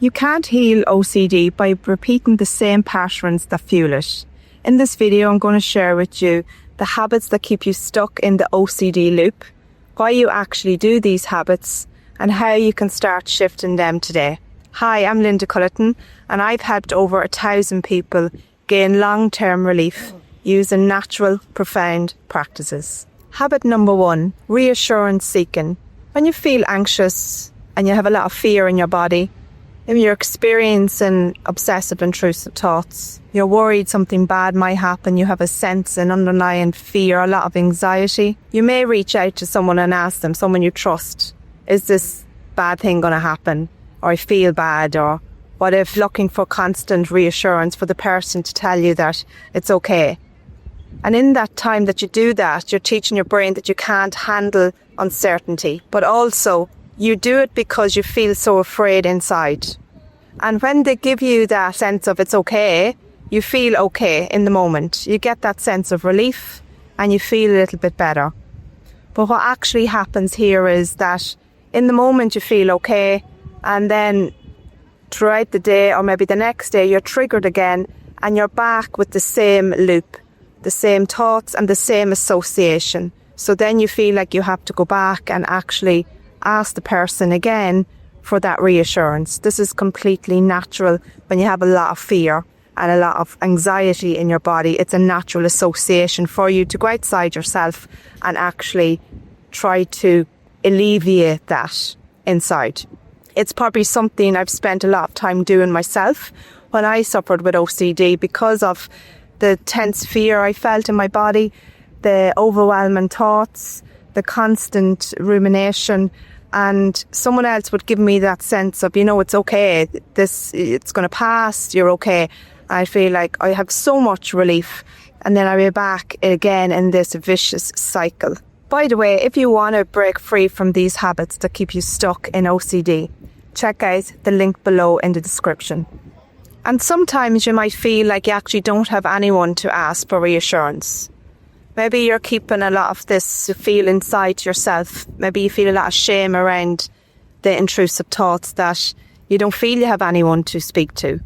You can't heal OCD by repeating the same patterns that fuel it. In this video, I'm going to share with you the habits that keep you stuck in the OCD loop, why you actually do these habits, and how you can start shifting them today. Hi, I'm Linda Cullerton, and I've helped over 1,000 people gain long-term relief using natural, profound practices. Habit number 1, reassurance seeking. When you feel anxious and you have a lot of fear in your body, if you're experiencing obsessive, intrusive thoughts, you're worried something bad might happen, you have a sense, an underlying fear, a lot of anxiety, you may reach out to someone and ask them, someone you trust, is this bad thing going to happen? Or I feel bad, or what if, looking for constant reassurance for the person to tell you that it's okay. And in that time that you do that, you're teaching your brain that you can't handle uncertainty, but also you do it because you feel so afraid inside. And when they give you that sense of it's okay, you feel okay in the moment. You get that sense of relief and you feel a little bit better. But what actually happens here is that in the moment you feel okay, and then throughout the day or maybe the next day you're triggered again and you're back with the same loop, the same thoughts and the same association. So then you feel like you have to go back and actually ask the person again for that reassurance. This is completely natural when you have a lot of fear and a lot of anxiety in your body. It's a natural association for you to go outside yourself and actually try to alleviate that inside. It's probably something I've spent a lot of time doing myself when I suffered with OCD because of the tense fear I felt in my body, the overwhelming thoughts, the constant rumination, and someone else would give me that sense of, it's okay, it's going to pass, you're okay. I feel like I have so much relief, and then I'll be back again in this vicious cycle. By the way, if you want to break free from these habits that keep you stuck in OCD, check out the link below in the description. And sometimes you might feel like you actually don't have anyone to ask for reassurance. Maybe you're keeping a lot of this to feel inside yourself. Maybe you feel a lot of shame around the intrusive thoughts that you don't feel you have anyone to speak to.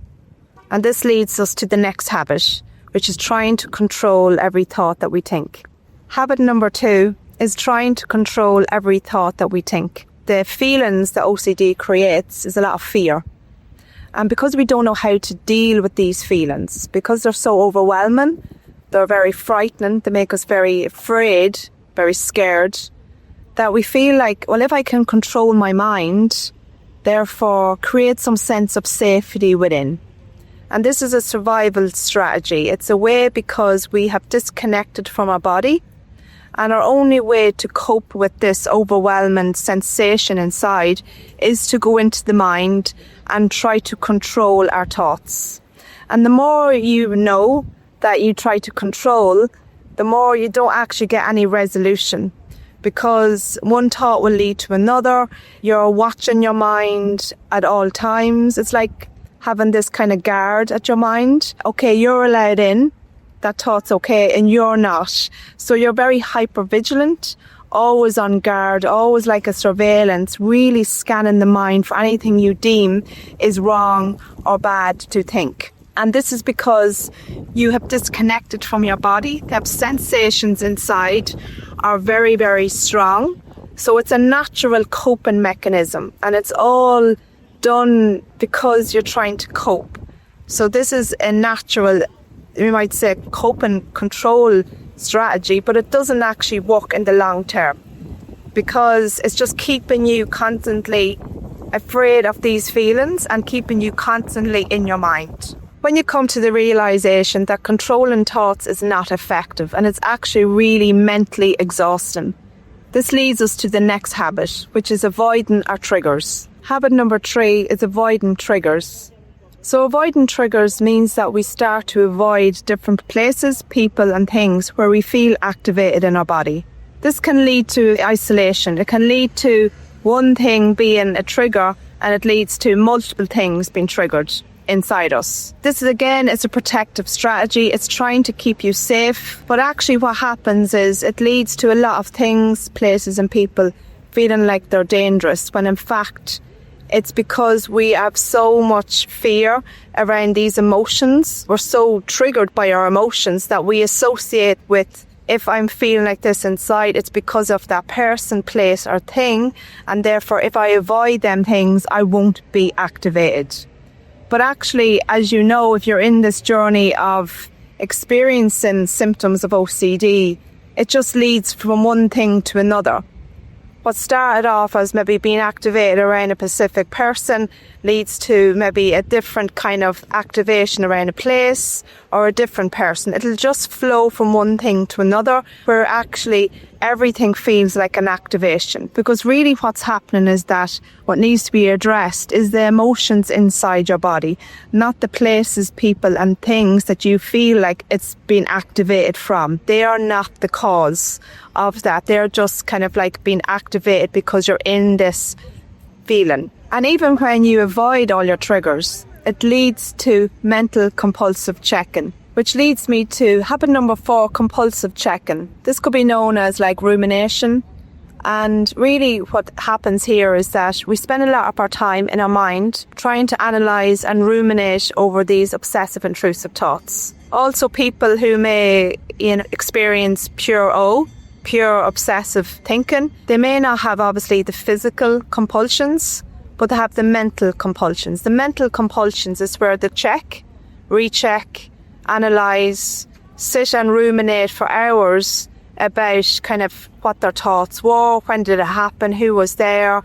And this leads us to the next habit, which is trying to control every thought that we think. Habit number 2 is trying to control every thought that we think. The feelings that OCD creates is a lot of fear. And because we don't know how to deal with these feelings, because they're so overwhelming, they're very frightening, they make us very afraid, very scared, that we feel like, well, if I can control my mind, therefore create some sense of safety within. And this is a survival strategy. It's a way because we have disconnected from our body, and our only way to cope with this overwhelming sensation inside is to go into the mind and try to control our thoughts. And the more you know that you try to control, the more you don't actually get any resolution, because one thought will lead to another. You're watching your mind at all times. It's like having this kind of guard at your mind. Okay, you're allowed in, that thought's okay, and you're not. So you're very hyper vigilant, always on guard, always like a surveillance, really scanning the mind for anything you deem is wrong or bad to think. And this is because you have disconnected from your body. The sensations inside are very, very strong. So it's a natural coping mechanism, and it's all done because you're trying to cope. So this is a natural, you might say, cope and control strategy, but it doesn't actually work in the long term because it's just keeping you constantly afraid of these feelings and keeping you constantly in your mind. When you come to the realization that controlling thoughts is not effective and it's actually really mentally exhausting, this leads us to the next habit, which is avoiding our triggers. Habit number 3 is avoiding triggers. So avoiding triggers means that we start to avoid different places, people and things where we feel activated in our body. This can lead to isolation. It can lead to one thing being a trigger and it leads to multiple things being triggered inside us. This is, again, it's a protective strategy. It's trying to keep you safe. But actually what happens is it leads to a lot of things, places and people feeling like they're dangerous when in fact It's because we have so much fear around these emotions. We're so triggered by our emotions that we associate with, if I'm feeling like this inside, it's because of that person, place or thing. And therefore, if I avoid them things, I won't be activated. But actually, as you know, if you're in this journey of experiencing symptoms of OCD, it just leads from one thing to another. What started off as maybe being activated around a specific person leads to maybe a different kind of activation around a place or a different person. It'll just flow from one thing to another, where actually everything feels like an activation. Because really what's happening is that what needs to be addressed is the emotions inside your body, not the places, people and things that you feel like it's been activated from. They are not the cause of that. They're just kind of like being activated because you're in this feeling. And even when you avoid all your triggers, it leads to mental compulsive checking, which leads me to habit number 4, compulsive checking. This could be known as like rumination. And really what happens here is that we spend a lot of our time in our mind trying to analyse and ruminate over these obsessive intrusive thoughts. Also, people who may experience pure obsessive thinking, they may not have obviously the physical compulsions, but they have the mental compulsions. The mental compulsions is where they check, recheck, analyse, sit and ruminate for hours about kind of what their thoughts were, when did it happen, who was there.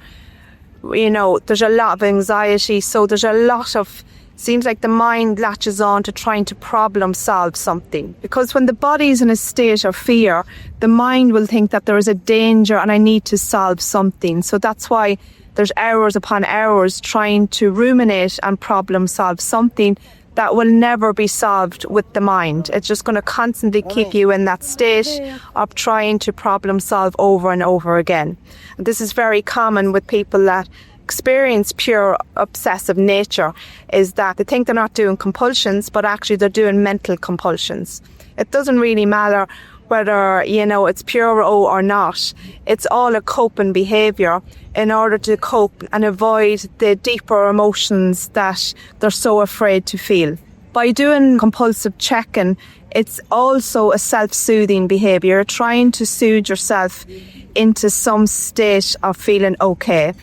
There's a lot of anxiety, so there's a lot of, seems like the mind latches on to trying to problem solve something. Because when the body's in a state of fear, the mind will think that there is a danger and I need to solve something. So that's why there's hours upon hours trying to ruminate and problem solve something that will never be solved with the mind. It's just going to constantly keep you in that state of trying to problem solve over and over again. And this is very common with people that experience pure obsessive nature, is that they think they're not doing compulsions, but actually they're doing mental compulsions. It doesn't really matter whether, it's pure O or not. It's all a coping behaviour in order to cope and avoid the deeper emotions that they're so afraid to feel. By doing compulsive checking, it's also a self-soothing behaviour. You're trying to soothe yourself into some state of feeling okay.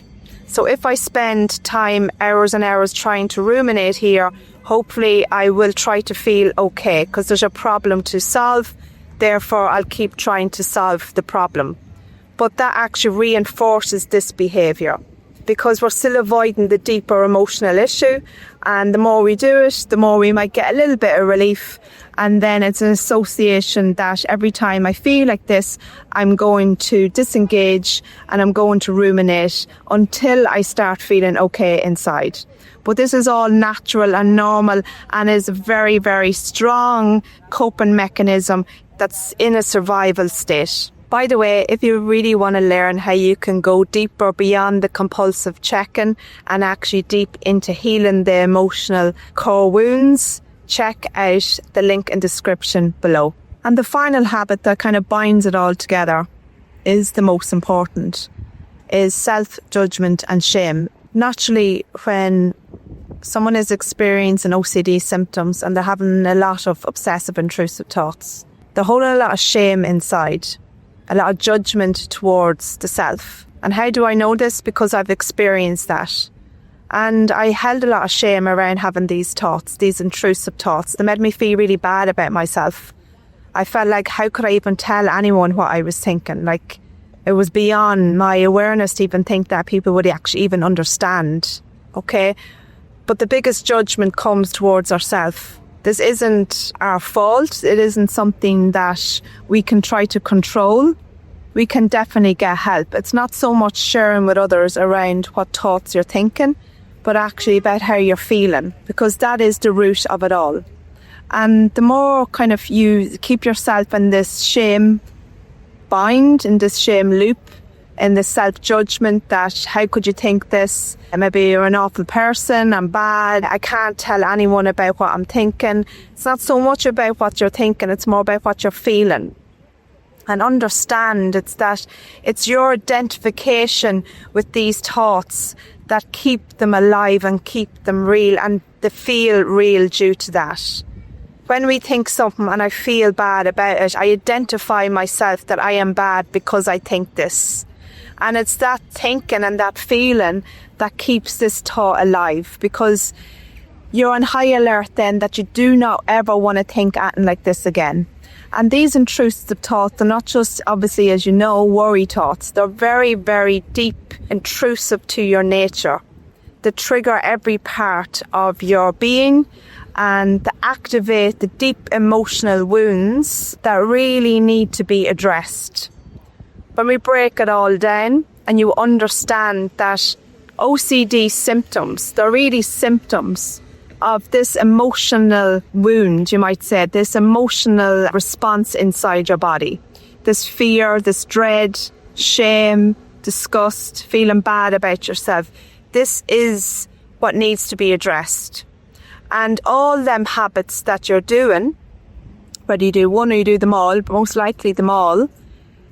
So if I spend time, hours and hours trying to ruminate here, hopefully I will try to feel okay because there's a problem to solve. Therefore, I'll keep trying to solve the problem. But that actually reinforces this behaviour because we're still avoiding the deeper emotional issue. And the more we do it, the more we might get a little bit of relief. And then it's an association that every time I feel like this, I'm going to disengage and I'm going to ruminate until I start feeling okay inside. But this is all natural and normal and is a very, very strong coping mechanism that's in a survival state. By the way, if you really want to learn how you can go deeper beyond the compulsive checking and actually deep into healing the emotional core wounds, check out the link in description below. And the final habit that kind of binds it all together is the most important, is self-judgment and shame. Naturally, when someone is experiencing OCD symptoms and they're having a lot of obsessive intrusive thoughts, they're holding a lot of shame inside, a lot of judgment towards the self. And how do I know this? Because I've experienced that. And I held a lot of shame around having these thoughts, these intrusive thoughts. They made me feel really bad about myself. I felt like, how could I even tell anyone what I was thinking? Like, it was beyond my awareness to even think that people would actually even understand. Okay? But the biggest judgment comes towards ourselves. This isn't our fault. It isn't something that we can try to control. We can definitely get help. It's not so much sharing with others around what thoughts you're thinking, but actually about how you're feeling, because that is the root of it all. And the more kind of you keep yourself in this shame bind, in this shame loop, in the self-judgment that how could you think this? Maybe you're an awful person, I'm bad, I can't tell anyone about what I'm thinking. It's not so much about what you're thinking, it's more about what you're feeling. And understand it's that it's your identification with these thoughts that keep them alive and keep them real, and they feel real due to that. When we think something and I feel bad about it, I identify myself that I am bad because I think this. And it's that thinking and that feeling that keeps this thought alive, because you're on high alert then that you do not ever want to think acting like this again. And these intrusive thoughts are not just, obviously, as you know, worry thoughts. They're very, very deep, intrusive to your nature. They trigger every part of your being and they activate the deep emotional wounds that really need to be addressed. When we break it all down and you understand that OCD symptoms, they're really symptoms of this emotional wound, you might say, this emotional response inside your body. This fear, this dread, shame, disgust, feeling bad about yourself. This is what needs to be addressed. And all them habits that you're doing, whether you do one or you do them all, but most likely them all,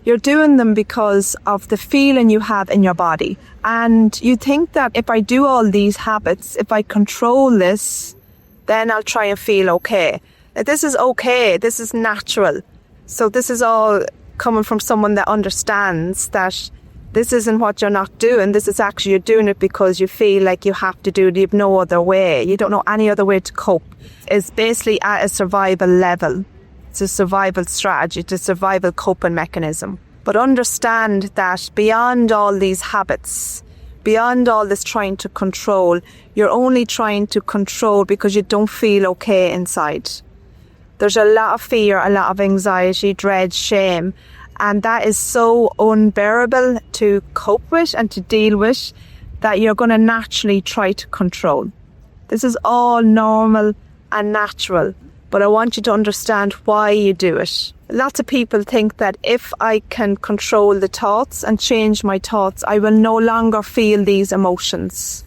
you're doing them because of the feeling you have in your body. And you think that if I do all these habits, if I control this, then I'll try and feel okay. This is okay. This is natural. So this is all coming from someone that understands that this isn't what you're not doing. This is actually you're doing it because you feel like you have to do it. You have no other way. You don't know any other way to cope. It's basically at a survival level. It's a survival strategy. It's a survival coping mechanism. But understand that beyond all these habits, beyond all this trying to control, you're only trying to control because you don't feel okay inside. There's a lot of fear, a lot of anxiety, dread, shame. And that is so unbearable to cope with and to deal with that you're going to naturally try to control. This is all normal and natural, but I want you to understand why you do it. Lots of people think that if I can control the thoughts and change my thoughts, I will no longer feel these emotions.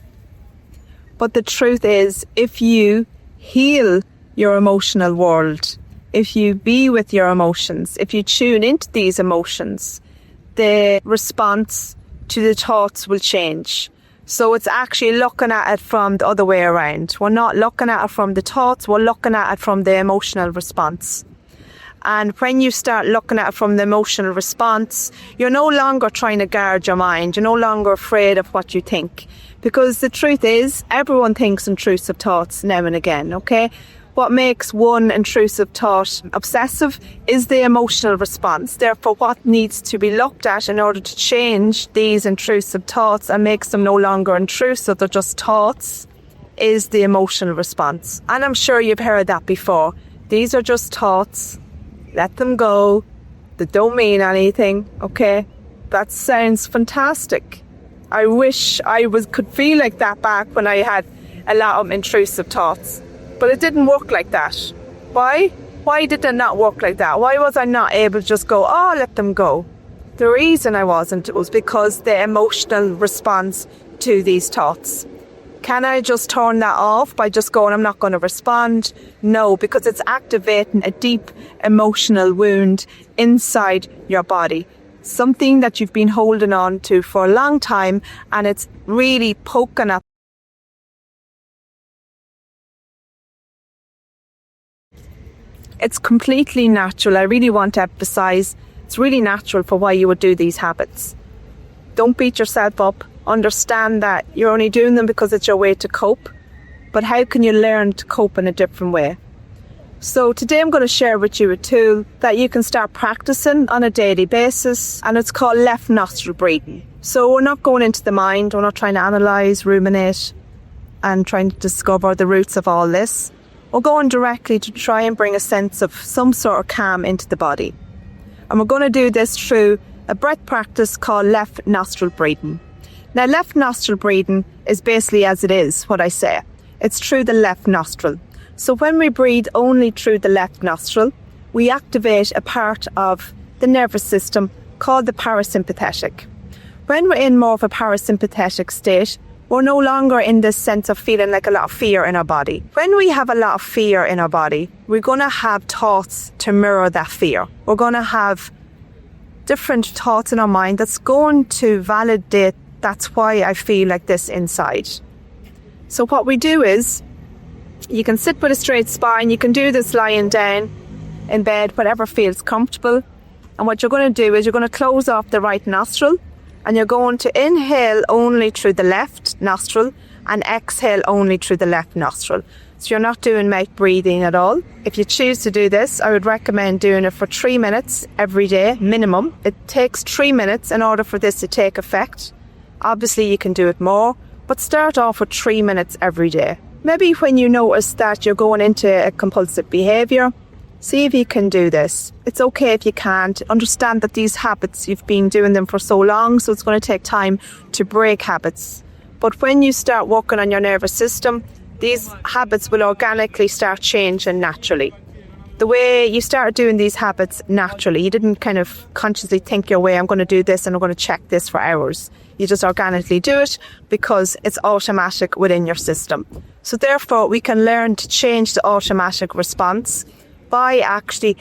But the truth is, if you heal your emotional world, if you be with your emotions, if you tune into these emotions, the response to the thoughts will change. So it's actually looking at it from the other way around. We're not looking at it from the thoughts, we're looking at it from the emotional response. And when you start looking at it from the emotional response, you're no longer trying to guard your mind. You're no longer afraid of what you think. Because the truth is, everyone thinks intrusive thoughts now and again, okay? What makes one intrusive thought obsessive is the emotional response. Therefore, what needs to be looked at in order to change these intrusive thoughts and makes them no longer intrusive, they're just thoughts, is the emotional response. And I'm sure you've heard that before. These are just thoughts. Let them go. They don't mean anything, okay? That sounds fantastic. I wish I could feel like that back when I had a lot of intrusive thoughts. But it didn't work like that. Why? Why did it not work like that? Why was I not able to just go, oh, let them go? The reason I wasn't was because the emotional response to these thoughts. Can I just turn that off by just going, I'm not going to respond? No, because it's activating a deep emotional wound inside your body. Something that you've been holding on to for a long time, and it's really poking at. It's completely natural. I really want to emphasize it's really natural for why you would do these habits. Don't beat yourself up. Understand that you're only doing them because it's your way to cope. But how can you learn to cope in a different way? So today I'm going to share with you a tool that you can start practicing on a daily basis, and it's called left nostril breathing. So we're not going into the mind. We're not trying to analyze, ruminate, and trying to discover the roots of all this. We're going directly to try and bring a sense of some sort of calm into the body. And we're going to do this through a breath practice called left nostril breathing. Now, left nostril breathing is basically as it is, what I say. It's through the left nostril. So when we breathe only through the left nostril, we activate a part of the nervous system called the parasympathetic. When we're in more of a parasympathetic state, we're no longer in this sense of feeling like a lot of fear in our body. When we have a lot of fear in our body, we're going to have thoughts to mirror that fear. We're going to have different thoughts in our mind that's going to validate That's why I feel like this inside. So what we do is, you can sit with a straight spine. You can do this lying down in bed, whatever feels comfortable. And what you're going to do is you're going to close off the right nostril, and you're going to inhale only through the left nostril and exhale only through the left nostril. So you're not doing mouth breathing at all. If you choose to do this, I would recommend doing it for 3 minutes every day, minimum. It takes 3 minutes in order for this to take effect. Obviously, you can do it more, but start off with 3 minutes every day. Maybe when you notice that you're going into a compulsive behaviour, see if you can do this. It's okay if you can't. Understand that these habits, you've been doing them for so long, so it's going to take time to break habits. But when you start working on your nervous system, these habits will organically start changing naturally. The way you start doing these habits naturally, you didn't kind of consciously think your way, I'm going to do this and I'm going to check this for hours. You just organically do it because it's automatic within your system. So therefore, we can learn to change the automatic response by actually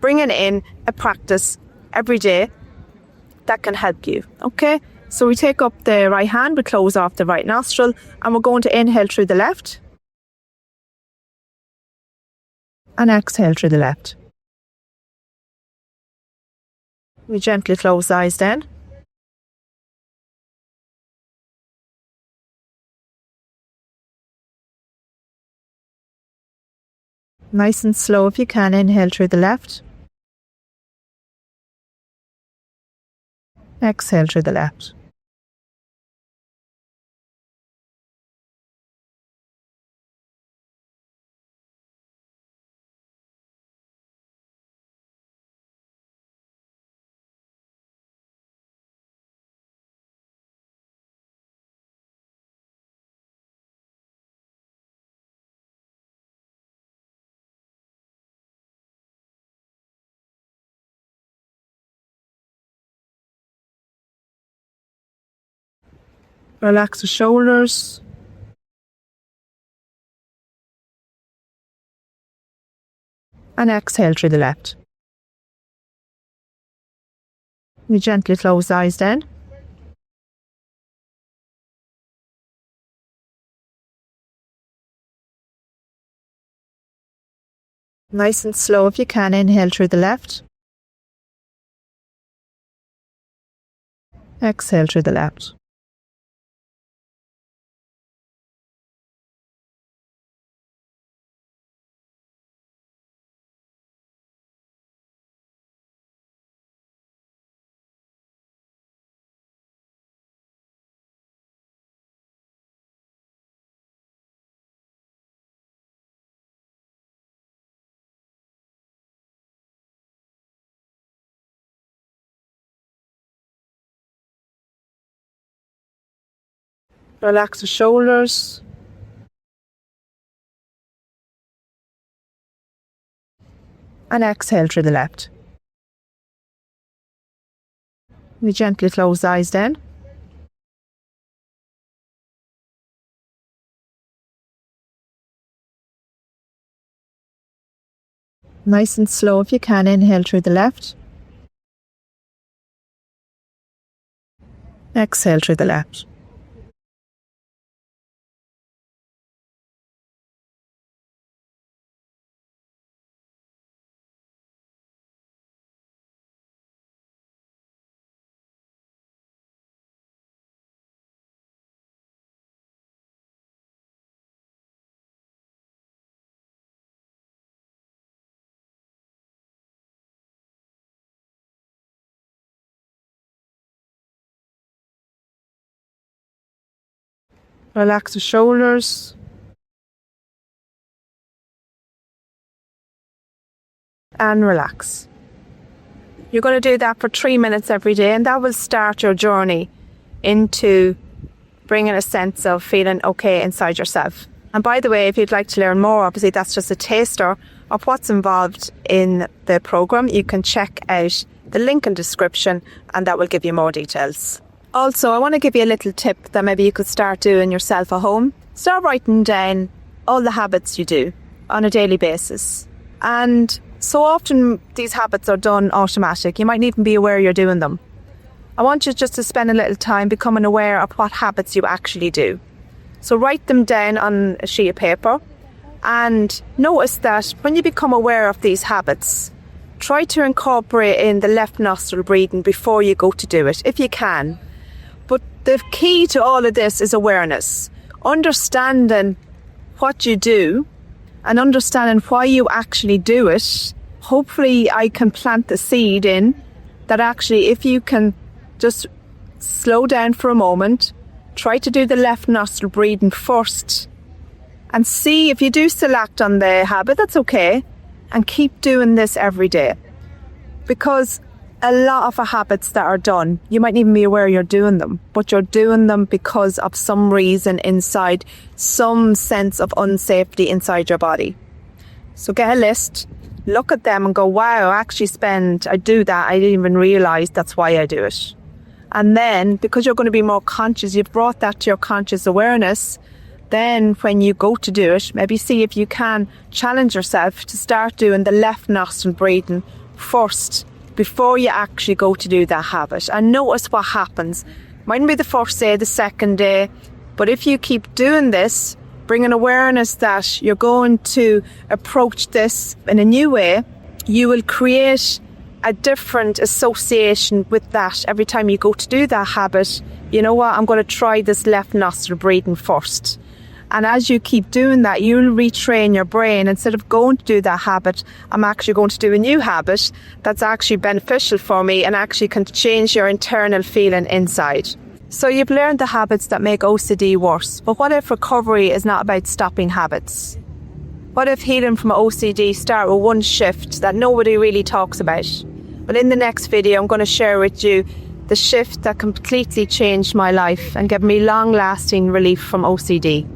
bringing in a practice every day that can help you. Okay? So we take up the right hand, we close off the right nostril, and we're going to inhale through the left and exhale through the left. We gently close the eyes then. Nice and slow if you can, inhale through the left. Exhale through the left. Relax the shoulders. And exhale through the left. We gently close the eyes then. Nice and slow if you can, inhale through the left. Exhale through the left. Relax the shoulders. And exhale through the left. We gently close the eyes then. Nice and slow if you can, inhale through the left. Exhale through the left. Relax the shoulders. And relax. You're going to do that for 3 minutes every day, and that will start your journey into bringing a sense of feeling okay inside yourself. And by the way, if you'd like to learn more, obviously that's just a taster of what's involved in the program. You can check out the link in description, and that will give you more details. Also, I want to give you a little tip that maybe you could start doing yourself at home. Start writing down all the habits you do on a daily basis. And so often these habits are done automatic. You might not even be aware you're doing them. I want you just to spend a little time becoming aware of what habits you actually do. So write them down on a sheet of paper and notice that when you become aware of these habits, try to incorporate in the left nostril breathing before you go to do it, if you can. But the key to all of this is awareness. Understanding what you do and understanding why you actually do it. Hopefully I can plant the seed in that actually if you can just slow down for a moment, try to do the left nostril breathing first and see if you do still act on the habit, that's okay, and keep doing this every day. Because a lot of the habits that are done, you might not even be aware you're doing them, but you're doing them because of some reason inside, some sense of unsafety inside your body. So get a list, look at them and go, wow, I do that, I didn't even realise that's why I do it. And then, because you're going to be more conscious, you've brought that to your conscious awareness, then when you go to do it, maybe see if you can challenge yourself to start doing the left nostril breathing first before you actually go to do that habit. And notice what happens. Mightn't be the first day, the second day, but if you keep doing this, bring an awareness that you're going to approach this in a new way, you will create a different association with that every time you go to do that habit. You know what, I'm going to try this left nostril breathing first. And as you keep doing that, you'll retrain your brain. Instead of going to do that habit, I'm actually going to do a new habit that's actually beneficial for me and actually can change your internal feeling inside. So you've learned the habits that make OCD worse. But what if recovery is not about stopping habits? What if healing from OCD start with one shift that nobody really talks about? Well, in the next video, I'm going to share with you the shift that completely changed my life and gave me long-lasting relief from OCD.